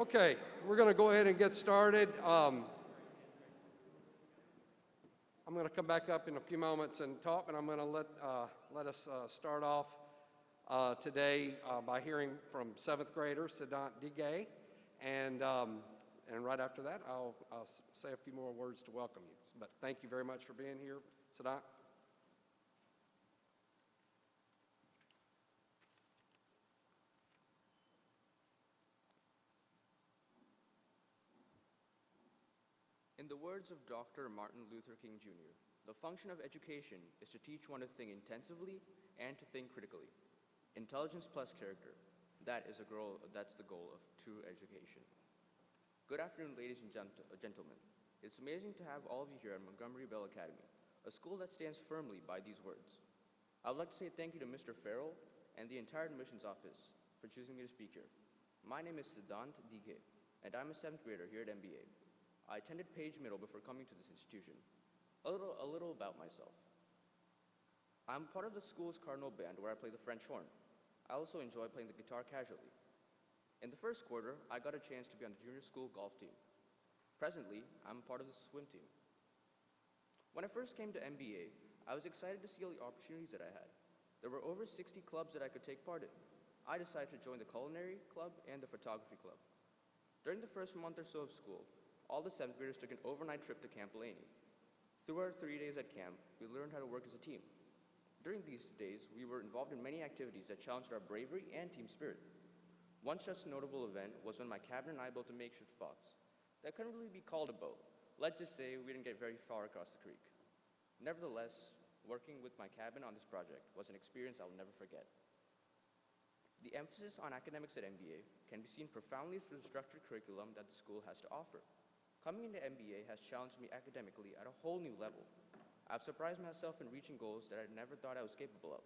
Okay, we're going to go ahead and get started. I'm going to come back up in a few moments and talk, and I'm going to let us start off today by hearing from seventh grader Siddhant Digay, and right after that, I'll say a few more words to welcome you. But thank you very much for being here, Siddhant. In the words of Dr. Martin Luther King Jr., the function of education is to teach one to think intensively and to think critically. Intelligence plus character. That's the goal of true education. Good afternoon, ladies and gentlemen. It's amazing to have all of you here at Montgomery Bell Academy, a school that stands firmly by these words. I would like to say thank you to Mr. Farrell and the entire admissions office for choosing me to speak here. My name is Siddhant Digay, and I'm a 7th grader here at MBA. I attended Page Middle before coming to this institution. A little about myself. I'm part of the school's Cardinal Band where I play the French horn. I also enjoy playing the guitar casually. In the first quarter, I got a chance to be on the junior school golf team. Presently, I'm part of the swim team. When I first came to MBA, I was excited to see all the opportunities that I had. There were over 60 clubs that I could take part in. I decided to join the culinary club and the photography club. During the first month or so of school, all the 7th graders took an overnight trip to Camp Laney. Through our 3 days at camp, we learned how to work as a team. During these days, we were involved in many activities that challenged our bravery and team spirit. One such notable event was when my cabin and I built a makeshift box. That couldn't really be called a boat. Let's just say we didn't get very far across the creek. Nevertheless, working with my cabin on this project was an experience I will never forget. The emphasis on academics at MBA can be seen profoundly through the structured curriculum that the school has to offer. Coming into MBA has challenged me academically at a whole new level. I've surprised myself in reaching goals that I never thought I was capable of.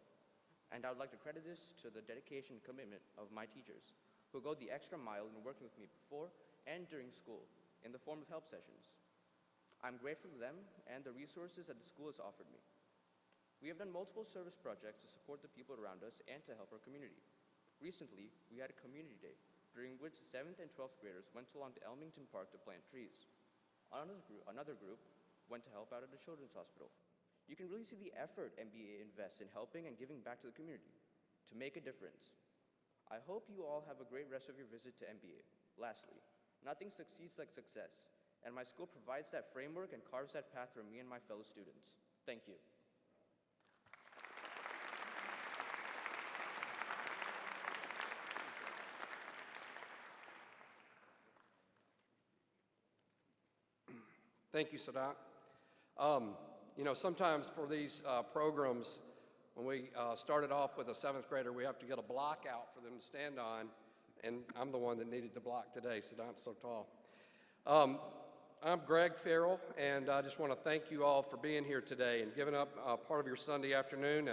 And I would like to credit this to the dedication and commitment of my teachers, who go the extra mile in working with me before and during school in the form of help sessions. I'm grateful to them and the resources that the school has offered me. We have done multiple service projects to support the people around us and to help our community. Recently, we had a community day, during which 7th and 12th graders went along to Elmington Park to plant trees. Another group went to help out at a children's hospital. You can really see the effort MBA invests in helping and giving back to the community to make a difference. I hope you all have a great rest of your visit to MBA. Lastly, nothing succeeds like success, and my school provides that framework and carves that path for me and my fellow students. Thank you. Thank you, Siddhant. Sometimes for these programs, when we started off with a 7th grader, we have to get a block out for them to stand on, and I'm the one that needed the block today. Siddhant's so tall. I'm Greg Farrell, and I just want to thank you all for being here today and giving up part of your Sunday afternoon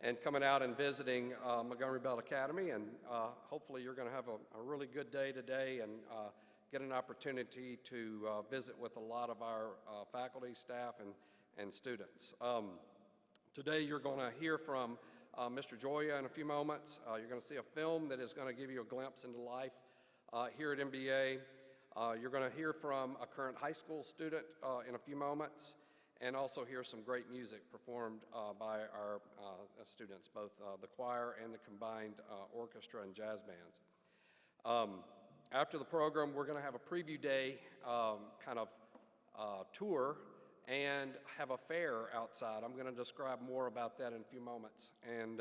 and coming out and visiting Montgomery Bell Academy, and hopefully you're going to have a really good day today and get an opportunity to visit with a lot of our faculty, staff, and students. Today you're going to hear from Mr. Joya in a few moments. You're going to see a film that is going to give you a glimpse into life here at MBA. You're going to hear from a current high school student in a few moments, and also hear some great music performed by our students, both the choir and the combined orchestra and jazz bands. After the program, we're going to have a preview day tour and have a fair outside. I'm going to describe more about that in a few moments and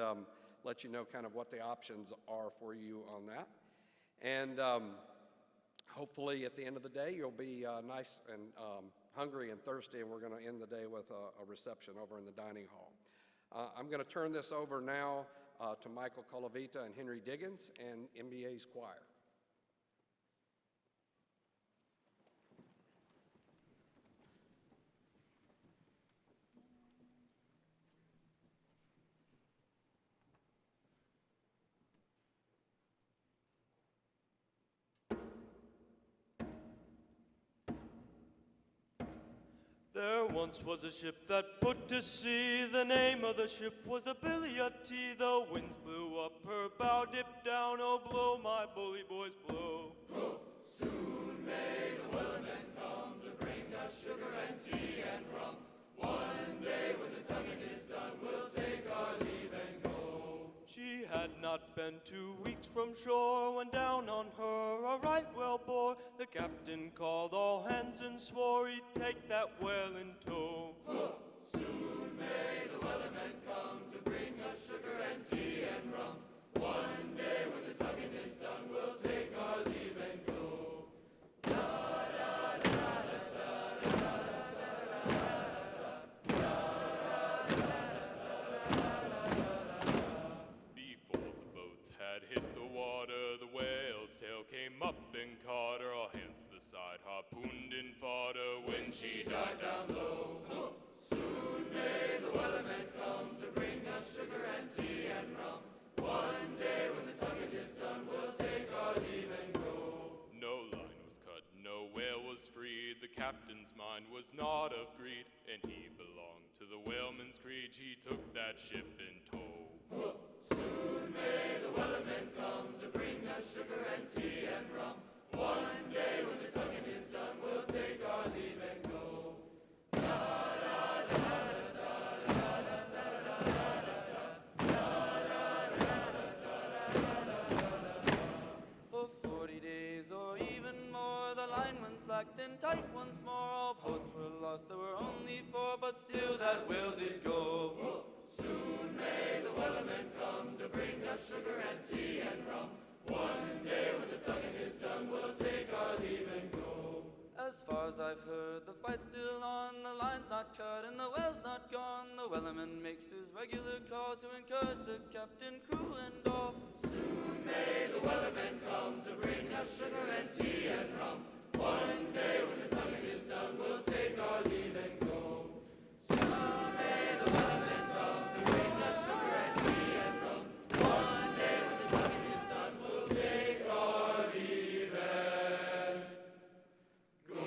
let you know kind of what the options are for you on that. And hopefully at the end of the day, you'll be nice and hungry and thirsty, and we're going to end the day with a reception over in the dining hall. I'm going to turn this over now to Michael Colavita and Henry Diggins and MBA's choir. There once was a ship that put to sea. The name of the ship was the Billy O' Tea. The winds blew up her bow, dipped down, oh blow, my bully boys blow. than 2 weeks from shore, when down on her a right whale bore. The captain called all hands and swore he'd take that whale in tow. Soon may the wellerman come to bring us sugar and tea and rum. One day when the tugging is done, we'll take our leave and go. Before the boats had hit the water, the whale's tail came up and caught her. All hands to the side, harpooned and fought her when she Dive down low. Soon may the wellerman come to bring us sugar and tea and rum. One day when the tugging is done, we'll take our leave and go. no line was cut, no whale was freed. The captain's mind was not of greed, and he belonged to the whaleman's creed. He took that ship in tow. Soon may the wellerman come to bring us sugar and tea and rum. One day when the tugging is done, we'll take our leave and go. For 40 days or even more, the line went slack, then tight once more. All boats were lost, there were only 4, but still that whale did go. Soon may the wellerman come to bring us sugar and tea and rum. One day when the tugging is done, we'll take our leave and go. As far as I've heard, the fight's still on, the line's not cut and the whale's not gone. The wellerman makes his regular call to encourage the captain, crew, and all. Soon may the wellerman come to bring us sugar and tea and rum. One day when the tugging is done, we'll take our leave and go. Soon may the wellerman come to bring us sugar and tea and rum. One day when the tugging is done, we'll take our leave and go.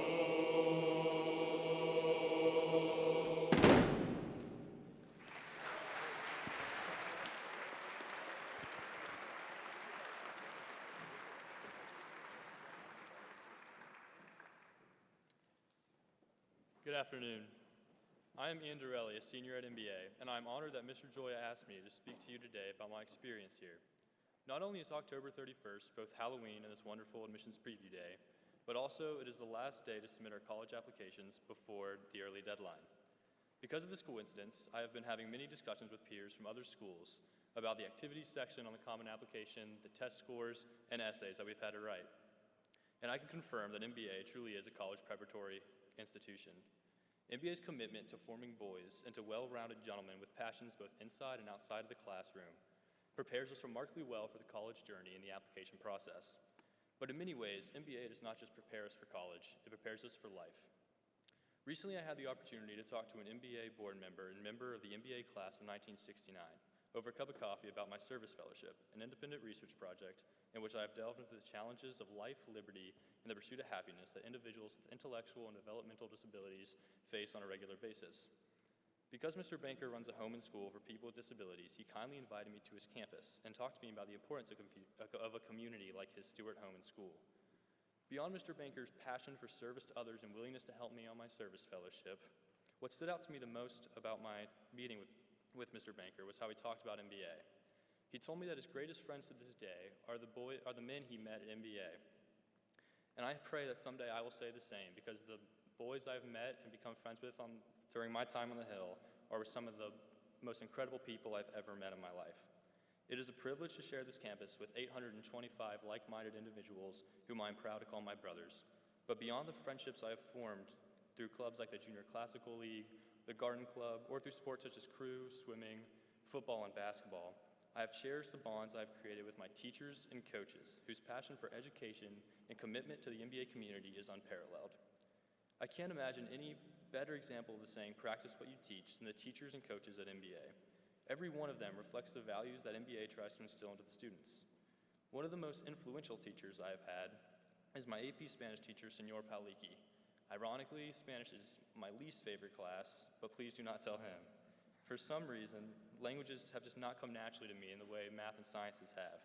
Good afternoon. I am Ian Dorelli, a senior at MBA, and I'm honored that Mr. Joya asked me to speak to you today about my experience here. Not only is October 31st both Halloween and this wonderful admissions preview day, but also it is the last day to submit our college applications before the early deadline. Because of this coincidence, I have been having many discussions with peers from other schools about the activities section on the Common Application, the test scores, and essays that we've had to write. And I can confirm that MBA truly is a college preparatory institution. MBA's commitment to forming boys into well-rounded gentlemen with passions both inside and outside of the classroom prepares us remarkably well for the college journey and the application process. But in many ways, MBA does not just prepare us for college, it prepares us for life. Recently, I had the opportunity to talk to an MBA board member and member of the MBA class of 1969 over a cup of coffee about my service fellowship, an independent research project in which I have delved into the challenges of life, liberty, and the pursuit of happiness that individuals with intellectual and developmental disabilities face on a regular basis. Because Mr. Banker runs a home and school for people with disabilities, he kindly invited me to his campus and talked to me about the importance of a community like his Stewart Home and School. Beyond Mr. Banker's passion for service to others and willingness to help me on my service fellowship, what stood out to me the most about my meeting with Mr. Banker was how he talked about MBA. He told me that his greatest friends to this day are the men he met at MBA. And I pray that someday I will say the same, because the boys I've met and become friends with during my time on the Hill are some of the most incredible people I've ever met in my life. It is a privilege to share this campus with 825 like-minded individuals whom I am proud to call my brothers. But beyond the friendships I have formed through clubs like the Junior Classical League, the Garden Club, or through sports such as crew, swimming, football, and basketball, I have cherished the bonds I have created with my teachers and coaches, whose passion for education and commitment to the MBA community is unparalleled. I can't imagine any better example of the saying, practice what you teach, than the teachers and coaches at MBA. Every one of them reflects the values that MBA tries to instill into the students. One of the most influential teachers I have had is my AP Spanish teacher, Senor Paliki. Ironically, Spanish is my least favorite class, but please do not tell him. For some reason, languages have just not come naturally to me in the way math and sciences have.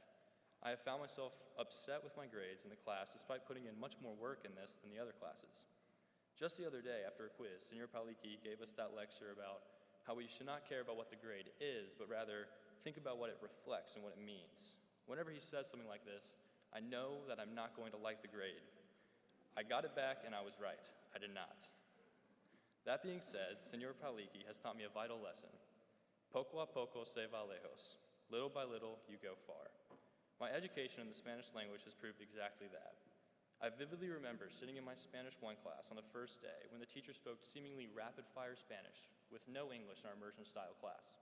I have found myself upset with my grades in the class despite putting in much more work in this than the other classes. Just the other day, after a quiz, Senor Paliki gave us that lecture about how we should not care about what the grade is, but rather think about what it reflects and what it means. Whenever he says something like this, I know that I'm not going to like the grade. I got it back and I was right. I did not. That being said, Senor Paliki has taught me a vital lesson. Poco a poco se va lejos. Little by little, you go far. My education in the Spanish language has proved exactly that. I vividly remember sitting in my Spanish 1 class on the first day when the teacher spoke seemingly rapid-fire Spanish with no English in our immersion-style class.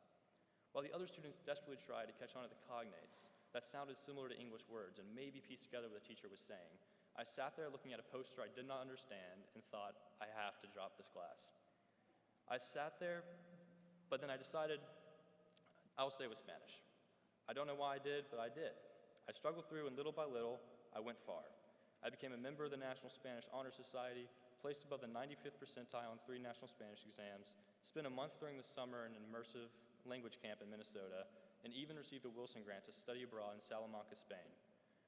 While the other students desperately tried to catch on to the cognates that sounded similar to English words and maybe piece together what the teacher was saying, I sat there looking at a poster I did not understand and thought, I have to drop this class. I sat there, but then I decided I'll stay with Spanish. I don't know why I did, but I did. I struggled through, and little by little, I went far. I became a member of the National Spanish Honor Society, placed above the 95th percentile on 3 national Spanish exams, spent a month during the summer in an immersive language camp in Minnesota, and even received a Wilson grant to study abroad in Salamanca, Spain.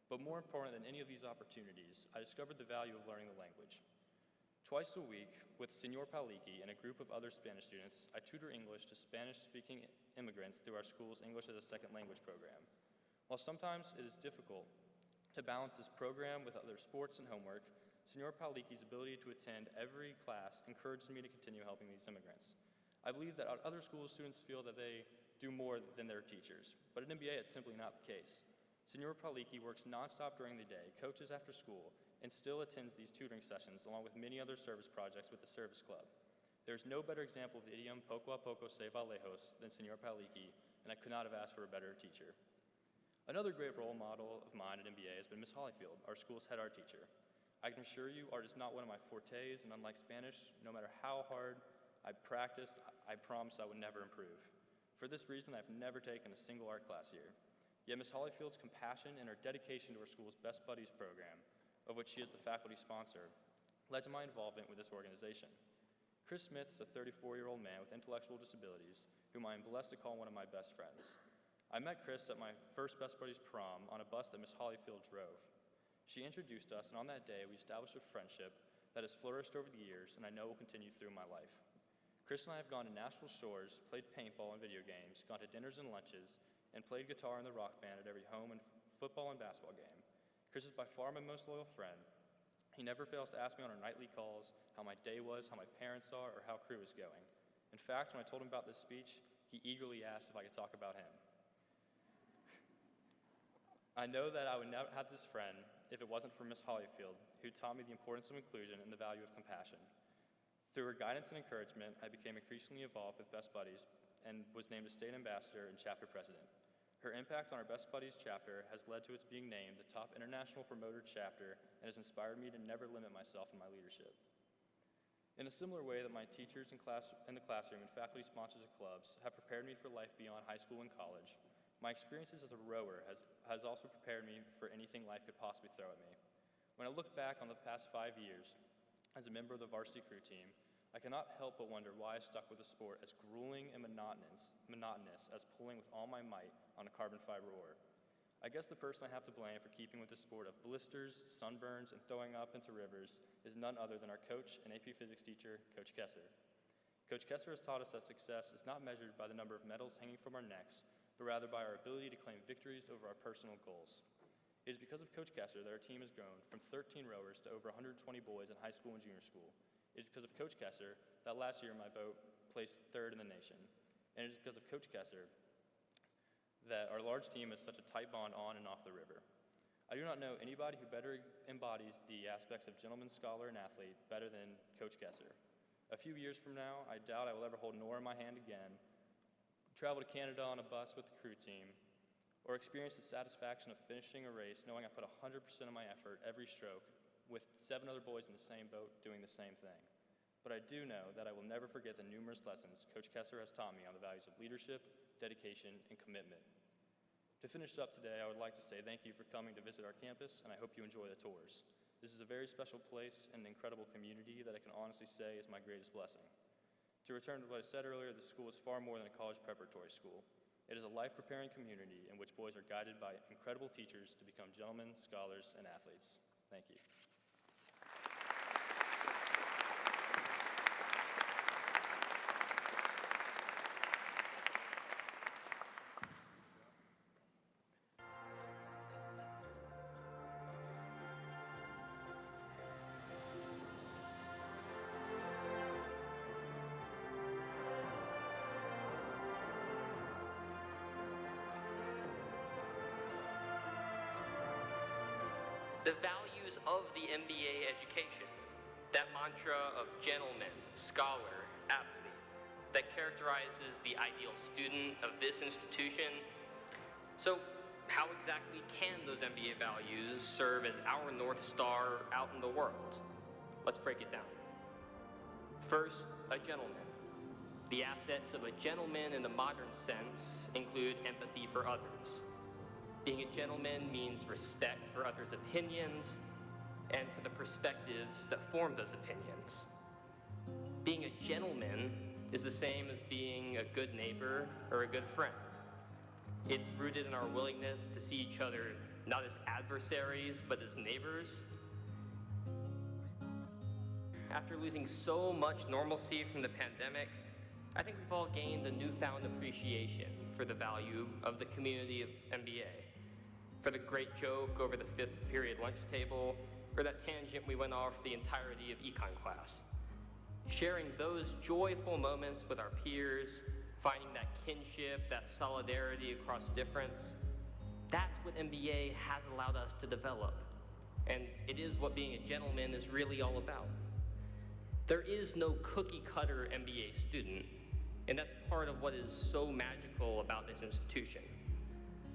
But more important than any of these opportunities, I discovered the value of learning the language. Twice a week, with Senor Paliki and a group of other Spanish students, I tutor English to Spanish-speaking immigrants through our school's English as a Second Language program. While sometimes it is difficult to balance this program with other sports and homework, Senor Paliki's ability to attend every class encouraged me to continue helping these immigrants. I believe that at other schools, students feel that they do more than their teachers, but at MBA, it's simply not the case. Senor Paliki works nonstop during the day, coaches after school, and still attends these tutoring sessions along with many other service projects with the Service Club. There's no better example of the idiom poco a poco se va lejos than Senor Paliki, and I could not have asked for a better teacher. Another great role model of mine at MBA has been Ms. Hollyfield, our school's head art teacher. I can assure you, art is not one of my fortes, and unlike Spanish, no matter how hard I practiced, I promised I would never improve. For this reason, I've never taken a single art class here. Yet Ms. Hollyfield's compassion and her dedication to our school's Best Buddies program, of which she is the faculty sponsor, led to my involvement with this organization. Chris Smith is a 34-year-old man with intellectual disabilities, whom I am blessed to call one of my best friends. I met Chris at my first Best Buddies prom on a bus that Ms. Hollyfield drove. She introduced us, and on that day, we established a friendship that has flourished over the years, and I know will continue through my life. Chris and I have gone to national shores, played paintball and video games, gone to dinners and lunches, and played guitar in the rock band at every home and football and basketball game. Chris is by far my most loyal friend. He never fails to ask me on our nightly calls how my day was, how my parents are, or how crew is going. In fact, when I told him about this speech, he eagerly asked if I could talk about him. I know that I would never have this friend if it wasn't for Ms. Hollyfield, who taught me the importance of inclusion and the value of compassion. Through her guidance and encouragement, I became increasingly involved with Best Buddies and was named a state ambassador and chapter president. Her impact on our Best Buddies chapter has led to its being named the top international promoter chapter and has inspired me to never limit myself in my leadership. In a similar way that my teachers in the classroom and faculty sponsors of clubs have prepared me for life beyond high school and college, my experiences as a rower has also prepared me for anything life could possibly throw at me. When I look back on the past 5 years as a member of the varsity crew team, I cannot help but wonder why I stuck with a sport as grueling and monotonous as pulling with all my might on a carbon fiber oar. I guess the person I have to blame for keeping with the sport of blisters, sunburns, and throwing up into rivers is none other than our coach and AP Physics teacher, Coach Kessler. Coach Kessler has taught us that success is not measured by the number of medals hanging from our necks, but rather by our ability to claim victories over our personal goals. It is because of Coach Kessler that our team has grown from 13 rowers to over 120 boys in high school and junior school. It is because of Coach Kessler that last year my boat placed 3rd in the nation. And it is because of Coach Kessler that our large team has such a tight bond on and off the river. I do not know anybody who better embodies the aspects of gentleman, scholar, and athlete better than Coach Kessler. A few years from now, I doubt I will ever hold an oar in my hand again, travel to Canada on a bus with the crew team, or experience the satisfaction of finishing a race knowing I put 100% of my effort every stroke with 7 other boys in the same boat doing the same thing. But I do know that I will never forget the numerous lessons Coach Kessler has taught me on the values of leadership, dedication, and commitment. To finish up today, I would like to say thank you for coming to visit our campus, and I hope you enjoy the tours. This is a very special place and an incredible community that I can honestly say is my greatest blessing. To return to what I said earlier, this school is far more than a college preparatory school. It is a life-preparing community in which boys are guided by incredible teachers to become gentlemen, scholars, and athletes. Thank you. the values of the MBA education, that mantra of gentleman, scholar, athlete, that characterizes the ideal student of this institution. So how exactly can those MBA values serve as our North Star out in the world? Let's break it down. First, a gentleman. The assets of a gentleman in the modern sense include empathy for others. Being a gentleman means respect for others' opinions and for the perspectives that form those opinions. Being a gentleman is the same as being a good neighbor or a good friend. It's rooted in our willingness to see each other not as adversaries, but as neighbors. After losing so much normalcy from the pandemic, I think we've all gained a newfound appreciation for the value of the community of MBA, for the great joke over the fifth period lunch table, or that tangent we went off the entirety of econ class. Sharing those joyful moments with our peers, finding that kinship, that solidarity across difference, that's what MBA has allowed us to develop. And it is what being a gentleman is really all about. There is no cookie-cutter MBA student, and that's part of what is so magical about this institution.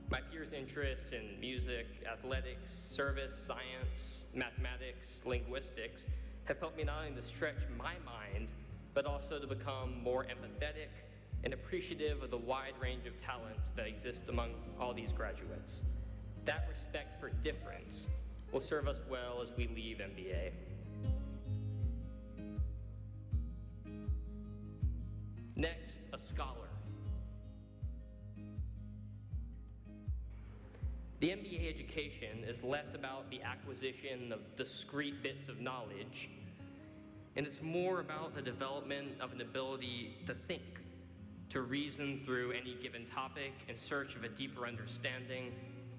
My peers' interests in music, athletics, service, science, mathematics, linguistics have helped me not only to stretch my mind, but also to become more empathetic and appreciative of the wide range of talents that exist among all these graduates. That respect for difference will serve us well as we leave MBA. Next, a scholar. The MBA education is less about the acquisition of discrete bits of knowledge, and it's more about the development of an ability to think, to reason through any given topic in search of a deeper understanding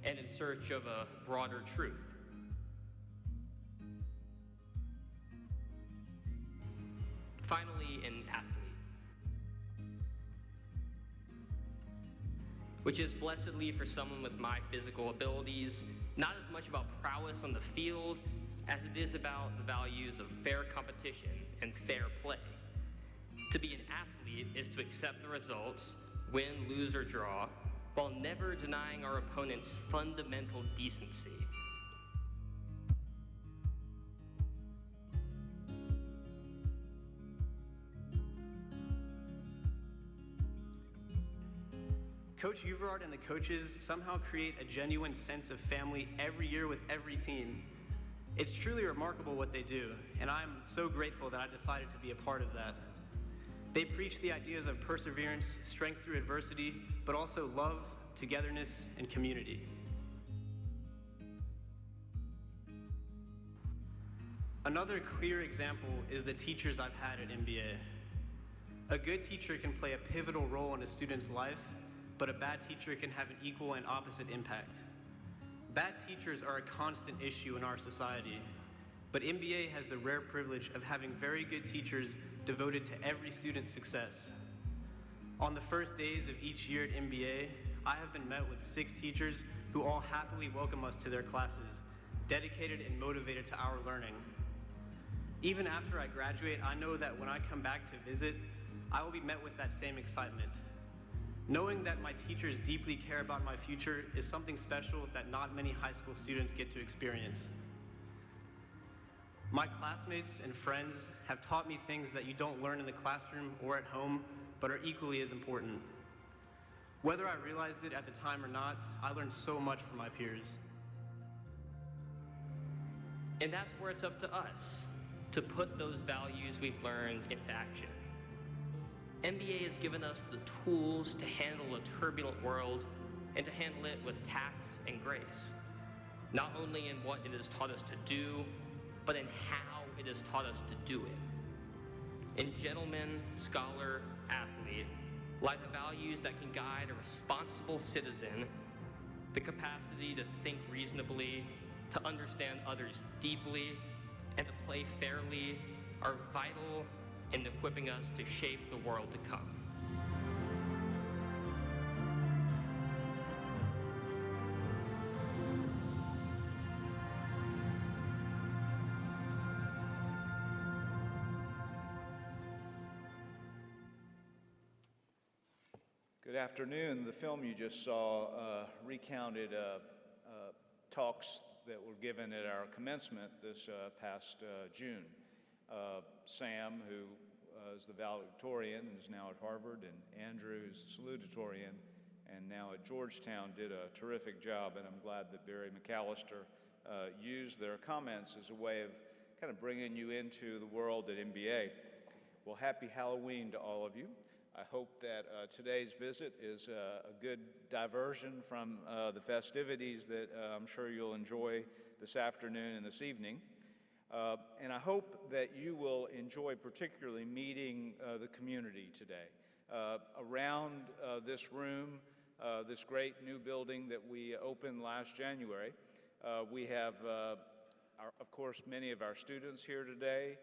and in search of a broader truth. Finally, an athlete, which is blessedly for someone with my physical abilities, not as much about prowess on the field as it is about the values of fair competition and fair play. To be an athlete is to accept the results, win, lose, or draw, while never denying our opponent's fundamental decency. Coach Uverard and the coaches somehow create a genuine sense of family every year with every team. It's truly remarkable what they do, and I'm so grateful that I decided to be a part of that. They preach the ideas of perseverance, strength through adversity, but also love, togetherness, and community. Another clear example is the teachers I've had at MBA. A good teacher can play a pivotal role in a student's life, but a bad teacher can have an equal and opposite impact. Bad teachers are a constant issue in our society, but MBA has the rare privilege of having very good teachers devoted to every student's success. On the first days of each year at MBA, I have been met with 6 teachers who all happily welcome us to their classes, dedicated and motivated to our learning. Even after I graduate, I know that when I come back to visit, I will be met with that same excitement. Knowing that my teachers deeply care about my future is something special that not many high school students get to experience. My classmates and friends have taught me things that you don't learn in the classroom or at home, but are equally as important. Whether I realized it at the time or not, I learned so much from my peers. And that's where it's up to us to put those values we've learned into action. MBA has given us the tools to handle a turbulent world and to handle it with tact and grace, not only in what it has taught us to do, but in how it has taught us to do it. In gentleman, scholar, athlete, lie the values that can guide a responsible citizen, the capacity to think reasonably, to understand others deeply, and to play fairly are vital in equipping us to shape the world to come. Good afternoon. The film you just saw recounted talks that were given at our commencement this past June. Sam, who is the valedictorian, is now at Harvard, and Andrew, who's the salutatorian, and now at Georgetown, did a terrific job, and I'm glad that Barry McAllister used their comments as a way of kind of bringing you into the world at MBA. Well, happy Halloween to all of you. I hope that today's visit is a good diversion from the festivities that I'm sure you'll enjoy this afternoon and this evening. And I hope that you will enjoy particularly meeting the community today. Around this room, this great new building that we opened last January, we have, of course, many of our students here today,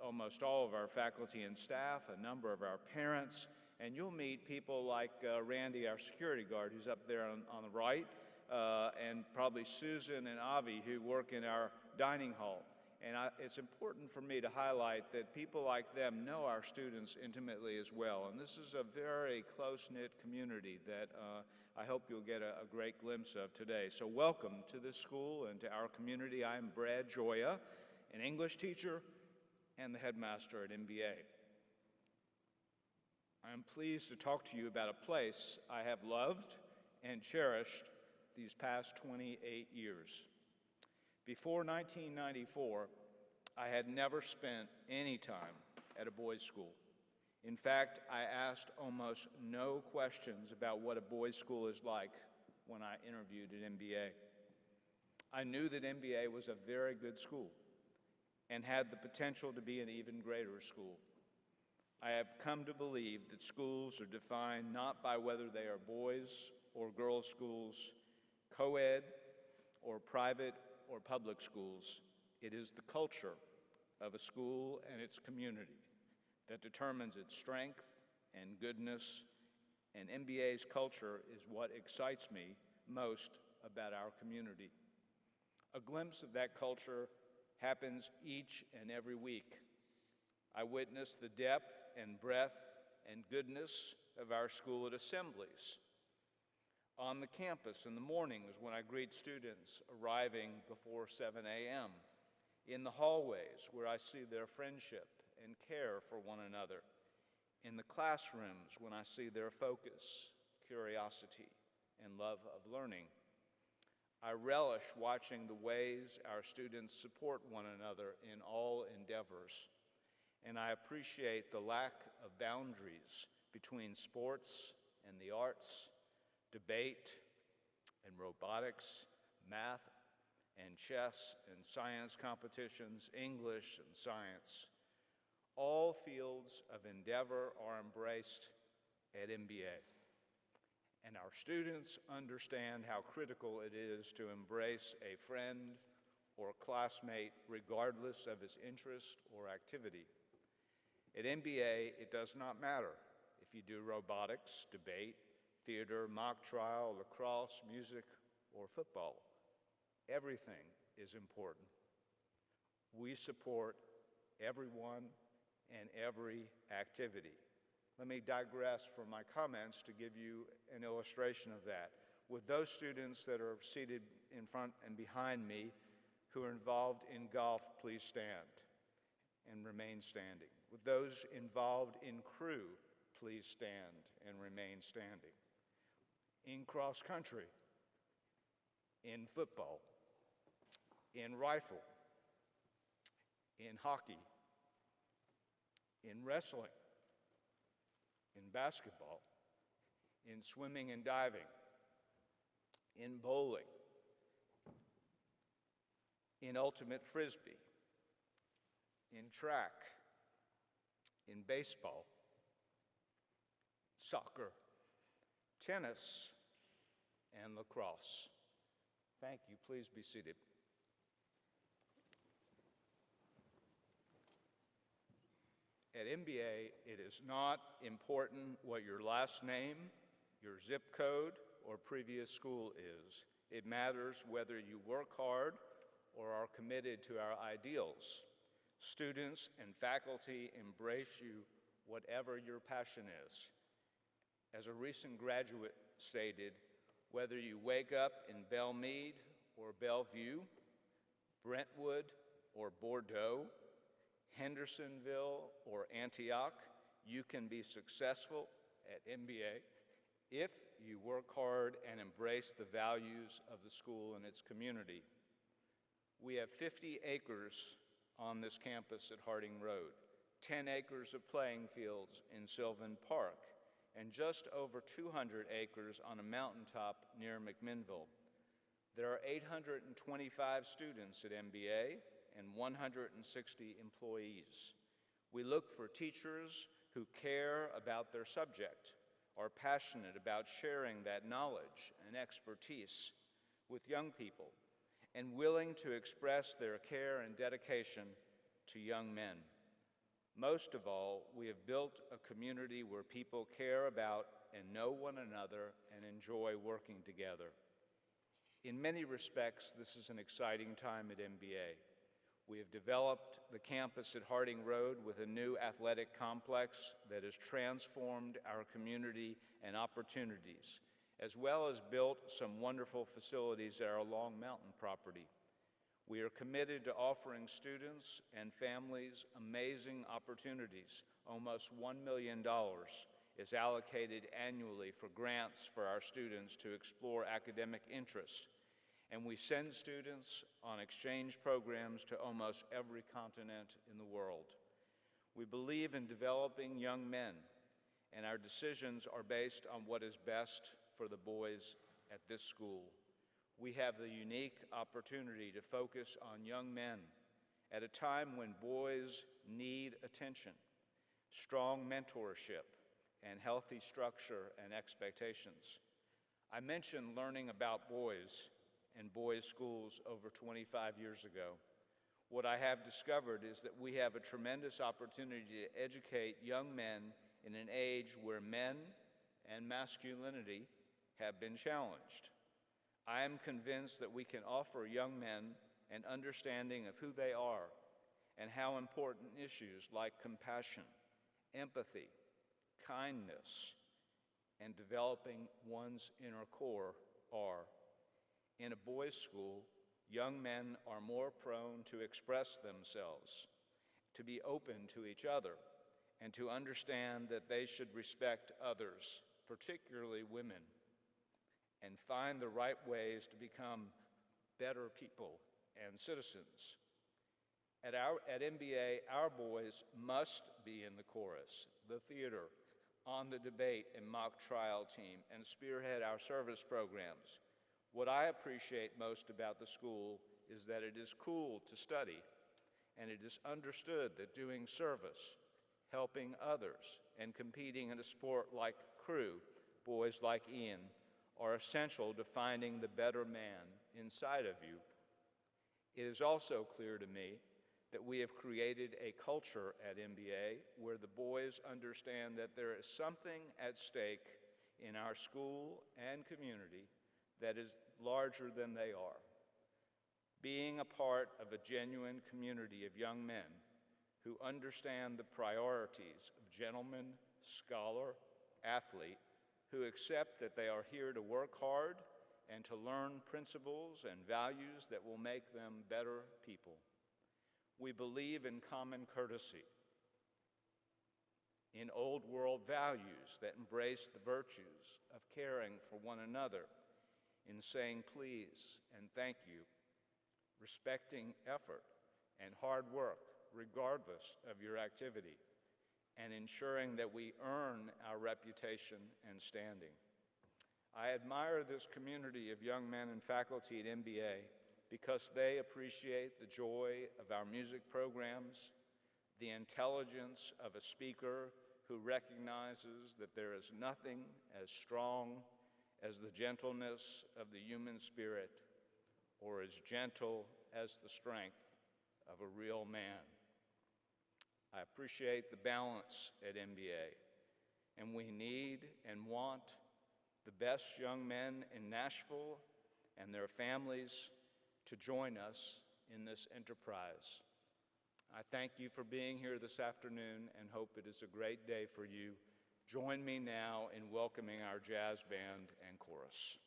almost all of our faculty and staff, a number of our parents, and you'll meet people like Randy, our security guard, who's up there on the right, and probably Susan and Avi, who work in our dining hall. And it's important for me to highlight that people like them know our students intimately as well. And this is a very close-knit community that I hope you'll get a great glimpse of today. So welcome to this school and to our community. I'm Brad Joya, an English teacher and the headmaster at MBA. I'm pleased to talk to you about a place I have loved and cherished these past 28 years. Before 1994, I had never spent any time at a boys' school. In fact, I asked almost no questions about what a boys' school is like when I interviewed at MBA. I knew that MBA was a very good school and had the potential to be an even greater school. I have come to believe that schools are defined not by whether they are boys or girls schools, co-ed or private or public schools. It is the culture of a school and its community that determines its strength and goodness, and MBA's culture is what excites me most about our community. A glimpse of that culture happens each and every week. I witness the depth and breadth and goodness of our school at assemblies, on the campus in the mornings when I greet students arriving before 7 a.m., in the hallways where I see their friendship and care for one another, in the classrooms when I see their focus, curiosity, and love of learning. I relish watching the ways our students support one another in all endeavors, and I appreciate the lack of boundaries between sports and the arts, debate and robotics, math and chess and science competitions, English and science. All fields of endeavor are embraced at MBA. And our students understand how critical it is to embrace a friend or classmate regardless of his interest or activity. At MBA, it does not matter if you do robotics, debate, theater, mock trial, lacrosse, music, or football. Everything is important. We support everyone and every activity. Let me digress from my comments to give you an illustration of that. With those students that are seated in front and behind me who are involved in golf, please stand and remain standing. With those involved in crew, please stand and remain standing. In cross country, in football, in rifle, in hockey, in wrestling, in basketball, in swimming and diving, in bowling, in ultimate frisbee, in track, in baseball, soccer, tennis, and lacrosse. Thank you. Please be seated. At MBA, it is not important what your last name, your zip code, or previous school is. It matters whether you work hard or are committed to our ideals. Students and faculty embrace you whatever your passion is. As a recent graduate stated, whether you wake up in Belmead or Bellevue, Brentwood or Bordeaux, Hendersonville or Antioch, you can be successful at MBA if you work hard and embrace the values of the school and its community. We have 50 acres on this campus at Harding Road, 10 acres of playing fields in Sylvan Park, and just over 200 acres on a mountaintop near McMinnville. There are 825 students at MBA and 160 employees. We look for teachers who care about their subject, are passionate about sharing that knowledge and expertise with young people, and willing to express their care and dedication to young men. Most of all, we have built a community where people care about and know one another and enjoy working together. In many respects, this is an exciting time at MBA. We have developed the campus at Harding Road with a new athletic complex that has transformed our community and opportunities, as well as built some wonderful facilities at our Long Mountain property. We are committed to offering students and families amazing opportunities. Almost $1 million is allocated annually for grants for our students to explore academic interests, and we send students on exchange programs to almost every continent in the world. We believe in developing young men, and our decisions are based on what is best for the boys at this school. We have the unique opportunity to focus on young men at a time when boys need attention, strong mentorship, and healthy structure and expectations. I mentioned learning about boys and boys' schools over 25 years ago. What I have discovered is that we have a tremendous opportunity to educate young men in an age where men and masculinity have been challenged. I am convinced that we can offer young men an understanding of who they are and how important issues like compassion, empathy, kindness, and developing one's inner core are. In a boys' school, young men are more prone to express themselves, to be open to each other, and to understand that they should respect others, particularly women, and find the right ways to become better people and citizens. At MBA, our boys must be in the chorus, the theater, on the debate and mock trial team, and spearhead our service programs. What I appreciate most about the school is that it is cool to study, and it is understood that doing service, helping others, and competing in a sport like crew, boys like Ian, are essential to finding the better man inside of you. It is also clear to me that we have created a culture at MBA where the boys understand that there is something at stake in our school and community that is larger than they are. Being a part of a genuine community of young men who understand the priorities of gentleman, scholar, athlete, who accept that they are here to work hard and to learn principles and values that will make them better people. We believe in common courtesy, in old world values that embrace the virtues of caring for one another, in saying please and thank you, respecting effort and hard work regardless of your activity, and ensuring that we earn our reputation and standing. I admire this community of young men and faculty at MBA because they appreciate the joy of our music programs, the intelligence of a speaker who recognizes that there is nothing as strong as the gentleness of the human spirit, or as gentle as the strength of a real man. I appreciate the balance at MBA, and we need and want the best young men in Nashville and their families to join us in this enterprise. I thank you for being here this afternoon and hope it is a great day for you. Join me now in welcoming our jazz band and chorus.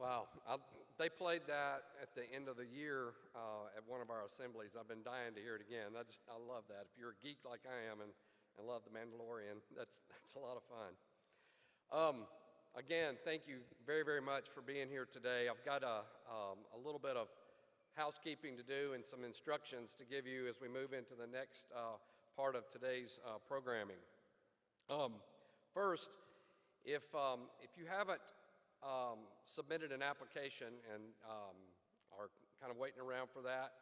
Wow, they played that at the end of the year at one of our assemblies. I've been dying to hear it again. I love that. If you're a geek like I am and love The Mandalorian, that's a lot of fun. Again, thank you very, very much for being here today. I've got a little bit of housekeeping to do and some instructions to give you as we move into the next part of today's programming. First, if you haven't submitted an application and are kind of waiting around for that,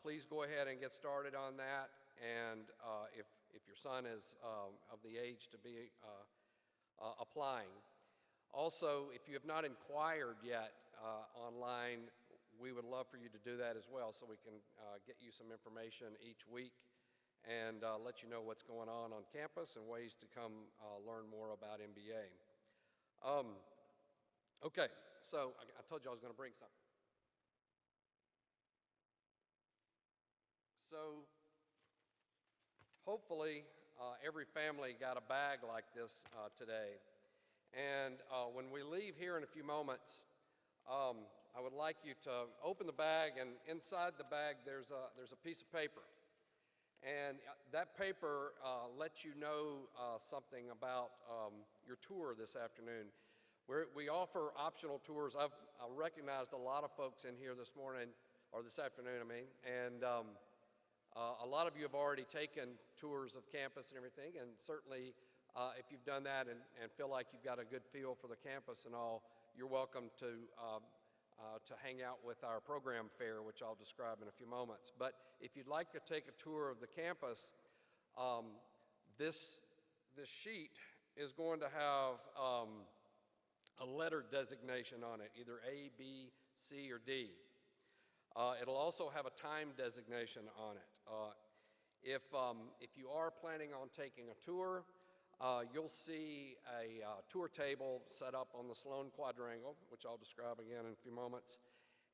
please go ahead and get started on that. And if your son is of the age to be applying. Also, if you have not inquired yet online we would love for you to do that as well so we can get you some information each week and let you know what's going on campus and ways to come learn more about MBA. Okay, so I told you I was going to bring something. So hopefully every family got a bag like this today. And when we leave here in a few moments, I would like you to open the bag, and inside the bag there's a piece of paper. And that paper lets you know something about your tour this afternoon. We offer optional tours. I've recognized a lot of folks in here this morning, or this afternoon, I mean, and a lot of you have already taken tours of campus and everything, and certainly if you've done that and feel like you've got a good feel for the campus and all, you're welcome to hang out with our program fair, which I'll describe in a few moments. But if you'd like to take a tour of the campus, this sheet is going to have a letter designation on it, either A, B, C, or D. It'll also have a time designation on it. If you are planning on taking a tour, you'll see a tour table set up on the Sloan Quadrangle, which I'll describe again in a few moments.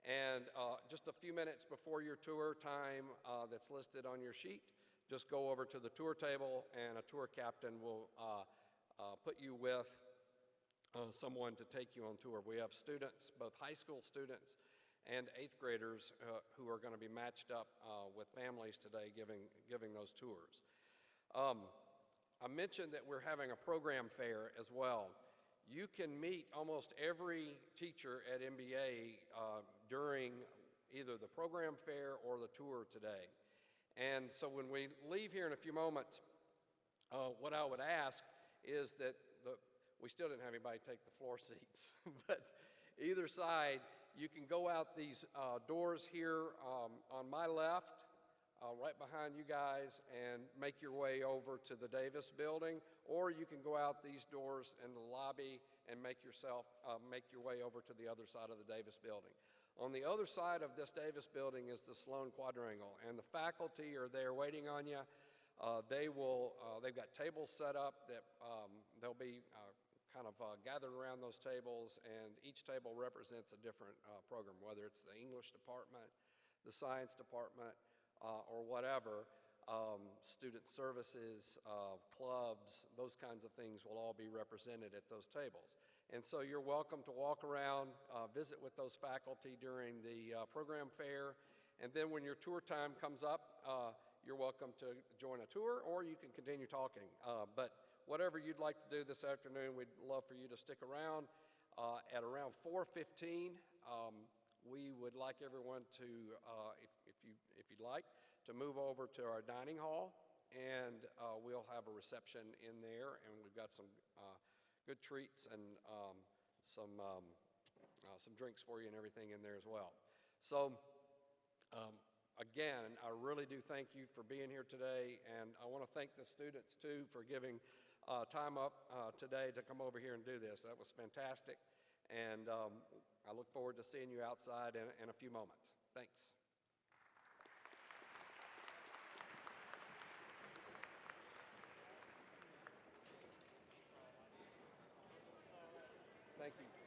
And just a few minutes before your tour time that's listed on your sheet, just go over to the tour table and a tour captain will put you with someone to take you on tour. We have students, both high school students and 8th graders who are going to be matched up with families today giving those tours. I mentioned that we're having a program fair as well. You can meet almost every teacher at MBA during either the program fair or the tour today. And so when we leave here in a few moments, what I would ask is that we still didn't have anybody take the floor seats, but either side, you can go out these doors here on my left, right behind you guys, and make your way over to the Davis building, or you can go out these doors in the lobby and make your way over to the other side of the Davis building. On the other side of this Davis building is the Sloan Quadrangle, and the faculty are there waiting on you. They've got tables set up that they'll be kind of gathered around those tables, and each table represents a different program, whether it's the English department, the science department, or whatever. Student services, clubs, those kinds of things will all be represented at those tables. And so you're welcome to walk around, visit with those faculty during the program fair, and then when your tour time comes up, you're welcome to join a tour, or you can continue talking. But whatever you'd like to do this afternoon, we'd love for you to stick around. At around 4:15, we would like everyone to, if you'd like, to move over to our dining hall, and we'll have a reception in there, and we've got some good treats and some drinks for you and everything in there as well. So again, I really do thank you for being here today, and I want to thank the students too for giving time up today to come over here and do this. That was fantastic, and I look forward to seeing you outside in a few moments. Thanks. Thank you.